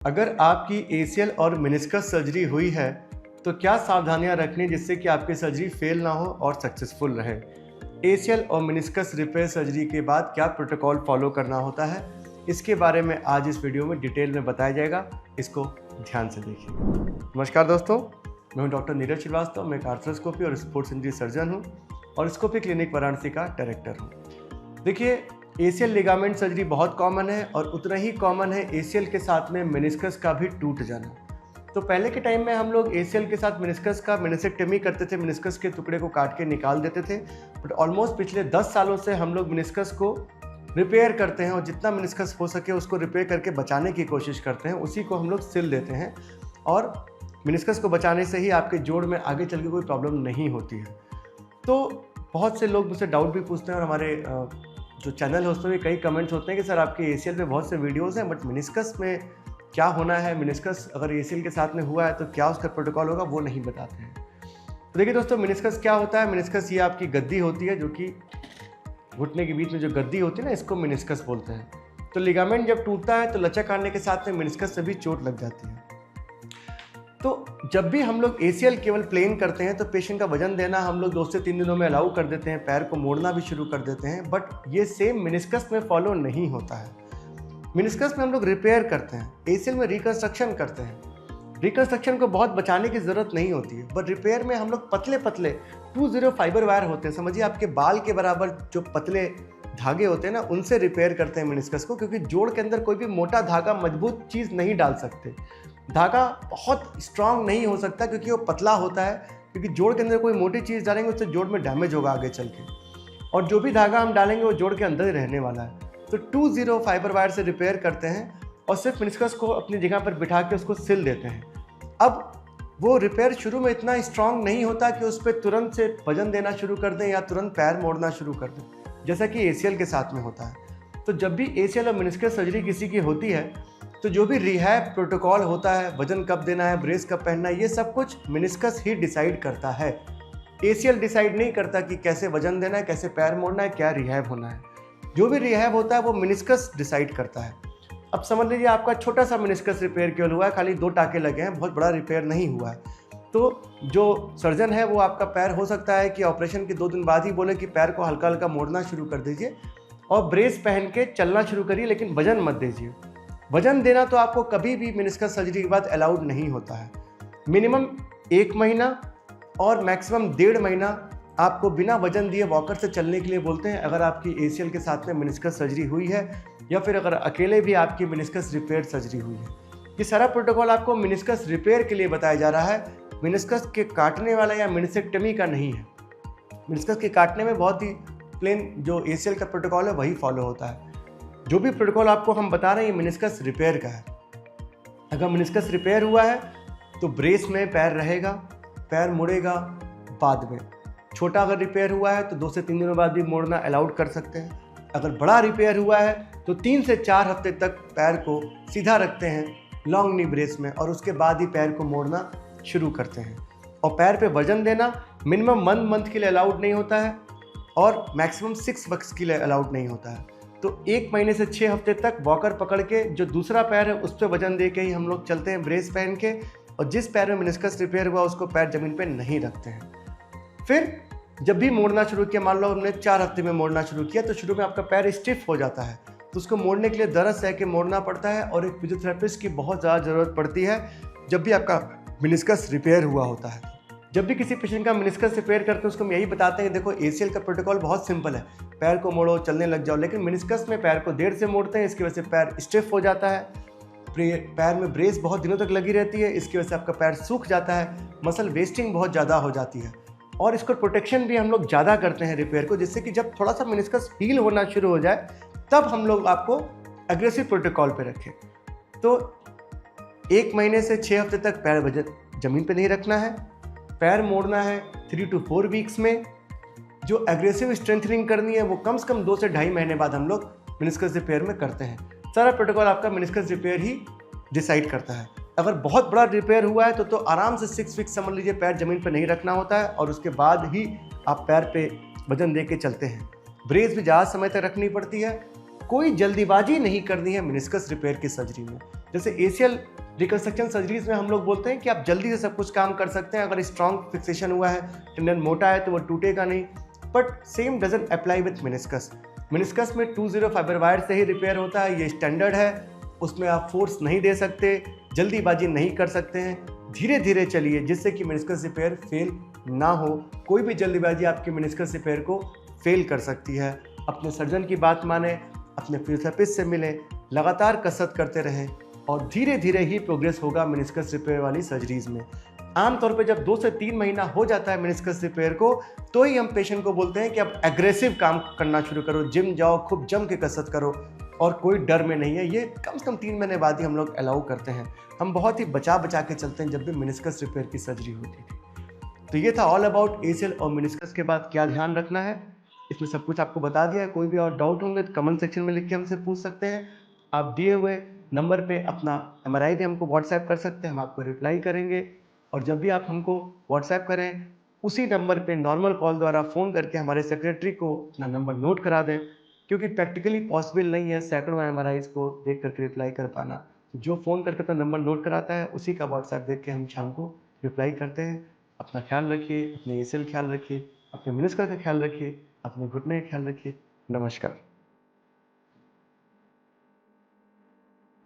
अगर आपकी एसीएल और मेनिस्कस सर्जरी हुई है तो क्या सावधानियां रखनी जिससे कि आपकी सर्जरी फेल ना हो और सक्सेसफुल रहे। एसीएल और मेनिस्कस रिपेयर सर्जरी के बाद क्या प्रोटोकॉल फॉलो करना होता है, इसके बारे में आज इस वीडियो में डिटेल में बताया जाएगा। इसको ध्यान से देखिए। नमस्कार दोस्तों, मैं हूं डॉक्टर नीरज श्रीवास्तव। मैं एक आर्थ्रोस्कोपी और स्पोर्ट्स इंजरी सर्जन हूं और स्कोपी क्लिनिक वाराणसी का डायरेक्टर हूं। देखिए, एसीएल लिगामेंट सर्जरी बहुत कॉमन है और उतना ही कॉमन है एसीएल के साथ में मेनिस्कस का भी टूट जाना। तो पहले के टाइम में हम लोग एसीएल के साथ मेनिस्कस का मेनिसेक्टमी करते थे, मेनिस्कस के टुकड़े को काट के निकाल देते थे। बट ऑलमोस्ट पिछले 10 सालों से हम लोग मेनिस्कस को रिपेयर करते हैं और जितना मेनिस्कस हो सके उसको रिपेयर करके बचाने की कोशिश करते हैं, उसी को हम लोग सिल देते हैं। और मेनिस्कस को बचाने से ही आपके जोड़ में आगे चल के कोई प्रॉब्लम नहीं होती है। तो बहुत से लोग मुझसे डाउट भी पूछते हैं और हमारे जो चैनल है उसमें भी कई कमेंट्स होते हैं कि सर आपके एसीएल पे बहुत से वीडियोस हैं बट मेनिस्कस में क्या होना है, मेनिस्कस अगर एसीएल के साथ में हुआ है तो क्या उसका प्रोटोकॉल होगा, वो नहीं बताते हैं। तो देखिए दोस्तों, मेनिस्कस क्या होता है। मेनिस्कस ये आपकी गद्दी होती है, जो कि घुटने के बीच में जो गद्दी होती है ना, इसको मेनिस्कस बोलते हैं। तो लिगामेंट जब टूटता है तो लचक आने के साथ में मेनिस्कस से भी चोट लग जाती है। तो जब भी हम लोग एसीएल केवल प्लेन करते हैं तो पेशेंट का वजन देना हम लोग 2 से 3 दिनों में अलाउ कर देते हैं, पैर को मोड़ना भी शुरू कर देते हैं। बट ये सेम मेनिस्कस में फॉलो नहीं होता है। मेनिस्कस में हम लोग रिपेयर करते हैं, एसीएल में रिकंस्ट्रक्शन करते हैं। रिकंस्ट्रक्शन को बहुत बचाने की ज़रूरत नहीं होती है, बट रिपेयर में हम लोग पतले पतले 20 फाइबर वायर होते हैं, समझिए आपके बाल के बराबर जो पतले धागे होते हैं ना, उनसे रिपेयर करते हैं मेनिस्कस को। क्योंकि जोड़ के अंदर कोई भी मोटा धागा मजबूत चीज़ नहीं डाल सकते। धागा बहुत स्ट्रांग नहीं हो सकता क्योंकि वो पतला होता है, क्योंकि जोड़ के अंदर कोई मोटी चीज़ डालेंगे उससे जोड़ में डैमेज होगा आगे चल के, और जो भी धागा हम डालेंगे वो जोड़ के अंदर ही रहने वाला है। तो 20 फाइबर वायर से रिपेयर करते हैं और सिर्फ मेनिस्कस को अपनी जगह पर बिठा के उसको सिल देते हैं। अब वो रिपेयर शुरू में इतना स्ट्रांग नहीं होता कि उस पर तुरंत से वजन देना शुरू कर दें या तुरंत पैर मोड़ना शुरू कर दें, जैसा कि एसीएल के साथ में होता है। तो जब भी एसीएल और मेनिस्कस सर्जरी किसी की होती है तो जो भी रिहैब प्रोटोकॉल होता है, वजन कब देना है, ब्रेस कब पहनना है, ये सब कुछ मेनिस्कस ही डिसाइड करता है। एसीएल डिसाइड नहीं करता कि कैसे वजन देना है, कैसे पैर मोड़ना है, क्या रिहैब होना है। जो भी रिहैब होता है वो मेनिस्कस डिसाइड करता है। अब समझ लीजिए आपका छोटा सा मेनिस्कस रिपेयर केवल हुआ है, खाली 2 टाँके लगे हैं, बहुत बड़ा रिपेयर नहीं हुआ है। तो जो सर्जन है वो आपका पैर हो सकता है कि ऑपरेशन के 2 दिन बाद ही बोले कि पैर को हल्का हल्का मोड़ना शुरू कर दीजिए और ब्रेस पहन के चलना शुरू करिए, लेकिन वजन मत दीजिए। वजन देना तो आपको कभी भी मेनिस्कस सर्जरी के बाद अलाउड नहीं होता है। मिनिमम 1 महीना और मैक्सिमम 1.5 महीना आपको बिना वजन दिए वॉकर से चलने के लिए बोलते हैं, अगर आपकी एसीएल के साथ में मेनिस्कस सर्जरी हुई है या फिर अगर अकेले भी आपकी मेनिस्कस रिपेयर सर्जरी हुई है। ये सारा प्रोटोकॉल आपको मेनिस्कस रिपेयर के लिए बताया जा रहा है, मेनिस्कस के काटने वाला या मेनिसेक्टमी का नहीं है। मेनिस्कस के काटने में बहुत ही प्लेन जो एसीएल का प्रोटोकॉल है वही फॉलो होता है। जो भी प्रोटोकॉल आपको हम बता रहे हैं ये मेनिस्कस रिपेयर का है। अगर मेनिस्कस रिपेयर हुआ है तो ब्रेस में पैर रहेगा, पैर मुड़ेगा बाद में। छोटा अगर रिपेयर हुआ है तो 2 से 3 दिनों बाद भी मोड़ना अलाउड कर सकते हैं। अगर बड़ा रिपेयर हुआ है तो 3 से 4 हफ्ते तक पैर को सीधा रखते हैं लॉन्ग नी ब्रेस में और उसके बाद ही पैर को मोड़ना शुरू करते हैं। और पैर पे वजन देना मिनिमम 1 मंथ के लिए अलाउड नहीं होता है और मैक्सिमम 6 वीक्स के लिए अलाउड नहीं होता है। तो 1 महीने से 6 हफ्ते तक वॉकर पकड़ के जो दूसरा पैर है उस पर वजन दे के ही हम लोग चलते हैं ब्रेस पहन के, और जिस पैर में मेनिस्कस रिपेयर हुआ उसको पैर ज़मीन पे नहीं रखते हैं। फिर जब भी मोड़ना शुरू किया, मान लो हमने 4 हफ्ते में मोड़ना शुरू किया, तो शुरू में आपका पैर स्टिफ हो जाता है, तो उसको मोड़ने के लिए दर्द सह के मोड़ना पड़ता है और एक फिजियोथेरेपिस्ट की बहुत ज़्यादा ज़रूरत पड़ती है जब भी आपका मेनिस्कस रिपेयर हुआ होता है। जब भी किसी पेशेंट का मेनिस्कस रिपेयर करते हैं उसको हम यही बताते हैं, देखो एसीएल का प्रोटोकॉल बहुत सिंपल है, पैर को मोड़ो, चलने लग जाओ। लेकिन मेनिस्कस में पैर को देर से मोड़ते हैं, इसकी वजह से पैर स्टिफ हो जाता है, पैर में ब्रेस बहुत दिनों तक लगी रहती है, इसकी वजह से आपका पैर सूख जाता है, मसल वेस्टिंग बहुत ज़्यादा हो जाती है। और इसको प्रोटेक्शन भी हम लोग ज़्यादा करते हैं रिपेयर को, जिससे कि जब थोड़ा सा मेनिस्कस हील होना शुरू हो जाए तब हम लोग आपको एग्रेसिव प्रोटोकॉल पे रखें। तो 1 महीने से 6 हफ्ते तक पैर ज़मीन पे नहीं रखना है, पैर मोड़ना है 3 to 4 वीक्स में। जो एग्रेसिव स्ट्रेंथनिंग करनी है वो कम से कम 2 से 2.5 महीने बाद हम लोग मेनिस्कस रिपेयर में करते हैं। सारा प्रोटोकॉल आपका मेनिस्कस रिपेयर ही डिसाइड करता है। अगर बहुत बड़ा रिपेयर हुआ है तो आराम से 6 वीक्स समझ लीजिए पैर ज़मीन पर नहीं रखना होता है और उसके बाद ही आप पैर पे वजन दे के चलते हैं। ब्रेस भी ज़्यादा समय तक रखनी पड़ती है कोई जल्दीबाजी नहीं करनी है मेनिस्कस रिपेयर की सर्जरी में। जैसे एसीएल रिकंस्ट्रक्शन सर्जरीज में हम लोग बोलते हैं कि आप जल्दी से सब कुछ काम कर सकते हैं, अगर स्ट्रॉन्ग फिक्सेशन हुआ है, टेंडन मोटा है तो वो टूटेगा नहीं, but same doesn't apply with meniscus. Meniscus में 2-0 फाइबर वायर से ही रिपेयर होता है, ये स्टैंडर्ड है, उसमें आप फोर्स नहीं दे सकते, जल्दीबाजी नहीं कर सकते हैं, धीरे धीरे चलिए जिससे कि मेनिस्कस रिपेयर फेल ना हो। कोई भी जल्दीबाजी आपके मेनिस्कस रिपेयर को फेल कर सकती है। अपने सर्जन की बात माने, अपने फिजियोथेरेपिस्ट से मिलें, लगातार कसरत करते रहें और धीरे धीरे ही प्रोग्रेस होगा मेनिस्कस रिपेयर वाली सर्जरीज में। आमतौर पे जब 2 से 3 महीना हो जाता है मेनिस्कस रिपेयर को, तो ही हम पेशेंट को बोलते हैं कि अब एग्रेसिव काम करना शुरू करो, जिम जाओ, खूब जम के कसरत करो और कोई डर में नहीं है। ये कम से कम 3 महीने बाद ही हम लोग अलाउ करते हैं। हम बहुत ही बचा के चलते हैं जब भी मेनिस्कस रिपेयर की सर्जरी होती थी। तो ये था ऑल अबाउट एसीएल और मेनिस्कस के बाद क्या ध्यान रखना है, इसमें सब कुछ आपको बता दिया है। कोई भी और डाउट होंगे तो कमेंट सेक्शन में लिख के हमसे पूछ सकते हैं। आप दिए हुए नंबर पे अपना एमआरआई भी हमको व्हाट्सएप कर सकते हैं, हम आपको रिप्लाई करेंगे। और जब भी आप हमको व्हाट्सएप करें, उसी नंबर पे नॉर्मल कॉल द्वारा फ़ोन करके हमारे सेक्रेटरी को अपना नंबर नोट करा दें, क्योंकि प्रैक्टिकली पॉसिबल नहीं है सैकड़ों एमआरआईज़ को देख करके रिप्लाई कर पाना। जो फ़ोन करके अपना नंबर नोट कराता है, उसी का व्हाट्सएप देख के हम शाम को रिप्लाई करते हैं। अपना ख्याल रखिए, अपने एसीएल ख्याल रखिए, अपने मेनिस्कस का ख्याल रखिए, अपने घुटने का ख्याल रखिए। नमस्कार।